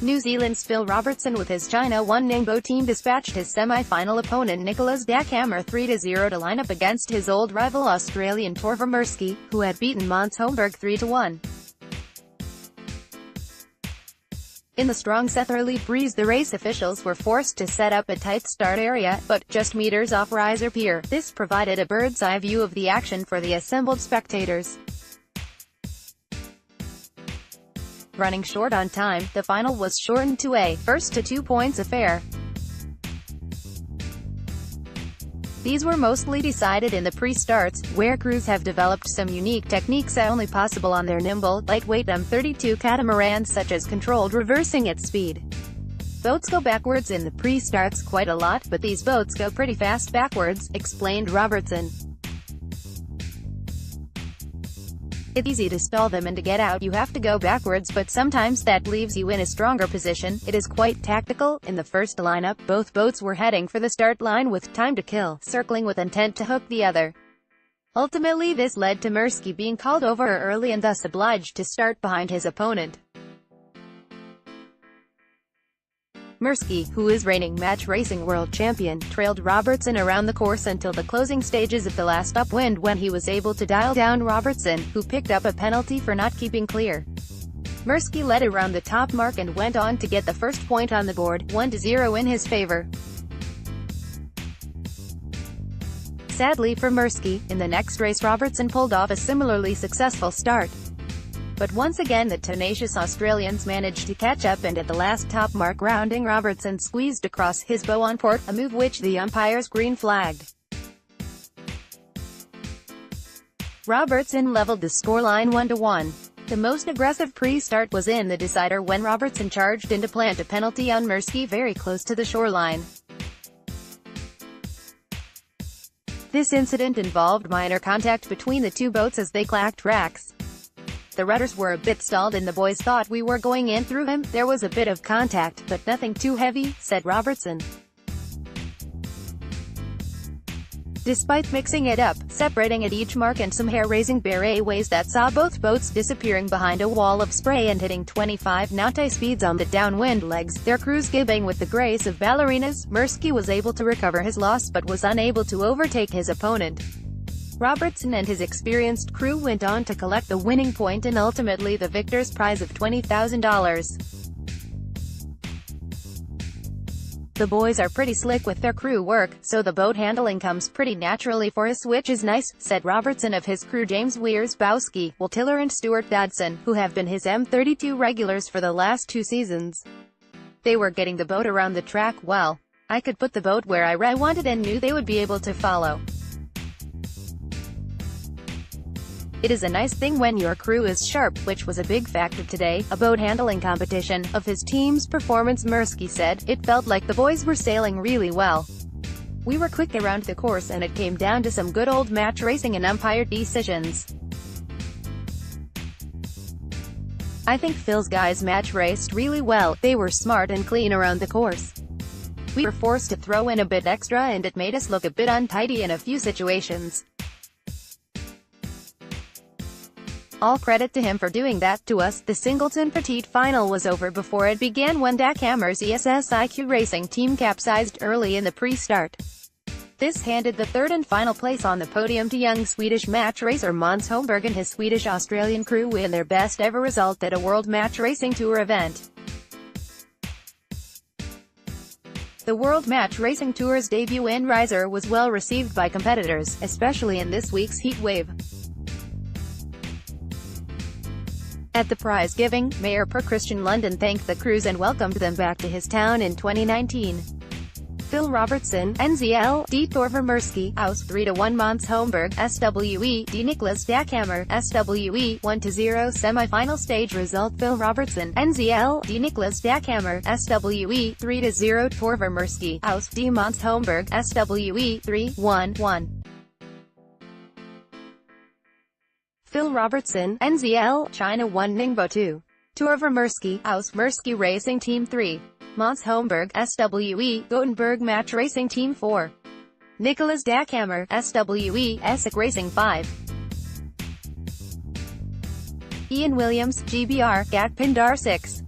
New Zealand's Phil Robertson with his China One Ningbo team dispatched his semi-final opponent Nicklas Dackhammar 3-0 to line up against his old rival Australian Torvar Mirsky, who had beaten Måns Holmberg 3-1. In the strong southerly breeze, the race officials were forced to set up a tight start area, but just meters off Risør pier. This provided a bird's-eye view of the action for the assembled spectators. Running short on time, the final was shortened to a first-to-2 points affair. These were mostly decided in the pre-starts, where crews have developed some unique techniques only possible on their nimble, lightweight M32 catamarans, such as controlled reversing at speed. Boats go backwards in the pre-starts quite a lot, but these boats go pretty fast backwards, explained Robertson. It's easy to stall them, and to get out you have to go backwards, but sometimes that leaves you in a stronger position. It is quite tactical. In the first lineup, both boats were heading for the start line with time to kill, circling with intent to hook the other. Ultimately this led to Mirsky being called over early and thus obliged to start behind his opponent. Mirsky, who is reigning match racing world champion, trailed Robertson around the course until the closing stages of the last upwind, when he was able to dial down Robertson, who picked up a penalty for not keeping clear. Mirsky led around the top mark and went on to get the first point on the board, 1-0 in his favor. Sadly for Mirsky, in the next race Robertson pulled off a similarly successful start. But once again the tenacious Australians managed to catch up, and at the last top mark rounding, Robertson squeezed across his bow on port, a move which the umpires green flagged. Robertson leveled the scoreline 1-1. The most aggressive pre-start was in the decider when Robertson charged in to plant a penalty on Mirsky very close to the shoreline. This incident involved minor contact between the two boats as they clacked racks. The rudders were a bit stalled and the boys thought we were going in through him. There was a bit of contact, but nothing too heavy, said Robertson. Despite mixing it up, separating at each mark, and some hair-raising bare ways that saw both boats disappearing behind a wall of spray and hitting 25 knot speeds on the downwind legs, their crews gibing with the grace of ballerinas, Mirsky was able to recover his loss but was unable to overtake his opponent. Robertson and his experienced crew went on to collect the winning point and ultimately the victor's prize of $20,000. The boys are pretty slick with their crew work, so the boat handling comes pretty naturally for us, which is nice, said Robertson of his crew James Wiersbowski, Will Tiller and Stuart Dodson, who have been his M32 regulars for the last 2 seasons. They were getting the boat around the track well. I could put the boat where I wanted and knew they would be able to follow. It is a nice thing when your crew is sharp, which was a big factor today, a boat handling competition. Of his team's performance, Mirsky said, "It felt like the boys were sailing really well. We were quick around the course and it came down to some good old match racing and umpire decisions. I think Phil's guys match raced really well. They were smart and clean around the course. We were forced to throw in a bit extra and it made us look a bit untidy in a few situations. All credit to him for doing that to us." The Singleton Petite final was over before it began when Dackhammar's ESSIQ racing team capsized early in the pre-start. This handed the third and final place on the podium to young Swedish match racer Måns Holmberg and his Swedish-Australian crew in their best ever result at a World Match Racing Tour event. The World Match Racing Tour's debut in Risør was well received by competitors, especially in this week's heat wave. At the prize giving, Mayor Per Christian London thanked the crews and welcomed them back to his town in 2019. Phil Robertson, NZL, D. Torvar Mirsky, Aus 3-1 Måns Holmberg, SWE, D. Nicklas Dackhammar, SWE, 1-0 semi-final stage result. Phil Robertson, NZL, D. Nicklas Dackhammar, SWE, 3-0 Torvar Mirsky, Aus, D. Måns Holmberg, SWE, 3-1-1. Phil Robertson, NZL, China One Ningbo 2. Torvar Mirsky, Aus, Mirsky Racing Team 3. Måns Holmberg, SWE, Gothenburg Match Racing Team 4. Nicklas Dackhammar, SWE, Essex Racing 5. Ian Williams, GBR, Gat Pindar 6.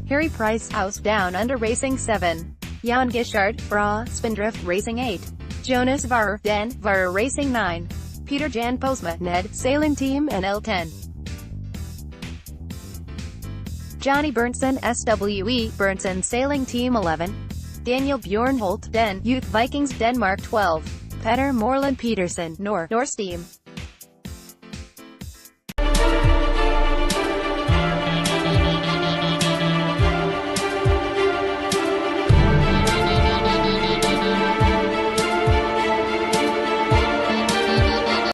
Harry Price, House Down Under Racing 7. Jan Gishard, Bra, Spindrift Racing 8. Jonas Varr, Den, Varr Racing 9. Peter Jan Posma, Ned, Sailing Team NL10. Johnny Berntsen, SWE, Berntsen Sailing Team 11. Daniel Bjornholt, Den, Youth Vikings Denmark 12. Petter Moreland Peterson, Norsteam.